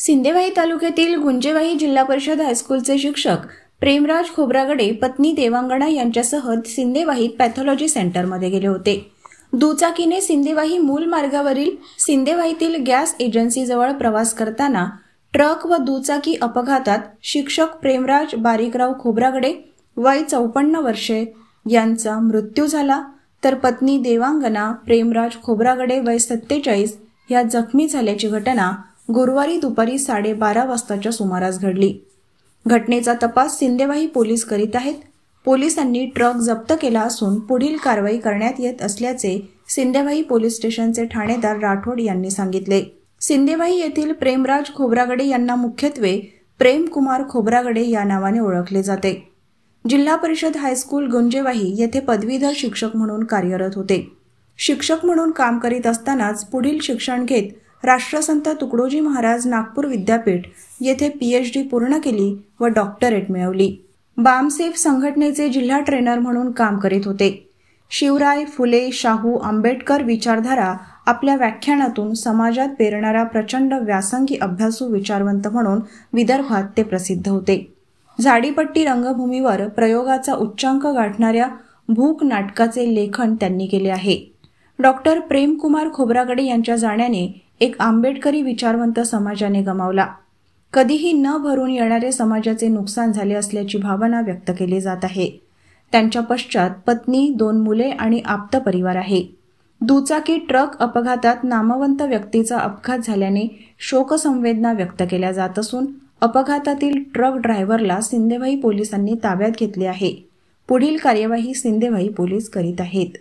सिंदेवाही तालुक्यातील गुंजेवाही जिल्हा परिषद हायस्कूलचे शिक्षक प्रेमराज खोब्रागडे पत्नी देवांगणा यांच्यासह सिंदेवाहीत पॅथॉलॉजी सेंटरमध्ये गेले होते। दुचाकीने सिंदेवाही मूल मार्गावरील सिंदेवाहीतील गॅस एजन्सीजवळ प्रवास करताना ट्रक व दुचाकी अपघातात शिक्षक प्रेमराज बारीकराव खोब्रागडे वय 54 वर्षे यांचा मृत्यू झाला, तर पत्नी देवांगणा प्रेमराज खोब्रागडे वय 47 या जखमी झाल्याची घटना गुरुवारी दुपारी 12:30 वाजताच्या सुमारास घडली। घटनेचा तपास सिंदेवाही पोलीस करीत आहेत। पोलिसांनी ट्रक जप्त केला असून पुढील कारवाई करण्यात येत असल्याचे सिंदेवाही पोलीस स्टेशनचे ठाणेदार राठोड यांनी सांगितले। सिंदेवाही येथील प्रेमराज खोब्रागडे यांना मुख्यत्वे प्रेमकुमार खोब्रागडे या नावाने ओळखले जाते। जिल्हा परिषद हायस्कूल गुंजेवाही येथे पदवीधर शिक्षक म्हणून कार्यरत होते। शिक्षक म्हणून काम करीत असतानाच पुढील शिक्षण घेत राष्ट्रसंत तुकडोजी महाराज नागपूर विद्यापीठ येथे PhD पूर्ण केली व डॉक्टरेट मिळवली। बामसेफ संघटनेचे जिल्हा ट्रेनर म्हणून काम करीत होते। शिवराय फुले शाहू आंबेडकर विचारधारा आपल्या व्याख्यानातून समाजात पेरणारा प्रचंड व्यासंगी अभ्यासू विचारवंत म्हणून विदर्भात ते प्रसिद्ध होते। झाडीपट्टी रंगभूमीवर प्रयोगाचा उच्चांक गाठणाऱ्या भूक नाटकाचे लेखन त्यांनी केले आहे। डॉक्टर प्रेमकुमार खोब्रागडे यांच्या जाण्याने एक आंबेडकरी विचारवंत समाजाने गमावला। कधीही न भरून येणारे समाजाचे नुकसान झाले असल्याची भावना व्यक्त केली जात आहे। त्यांच्या पश्चात पत्नी, 2 मुले आणि आप्त परिवार आहे। दुचाकी ट्रक अपघातात नामवंत व्यक्तीचा अपघात झाल्याने शोकसंवेदना व्यक्त केल्या जात असून अपघातातील ट्रक ड्रायव्हरला सिंदेवाही पोलिसांनी ताब्यात घेतले आहे। पुढील कार्यवाही सिंदेवाही पोलीस करीत आहेत।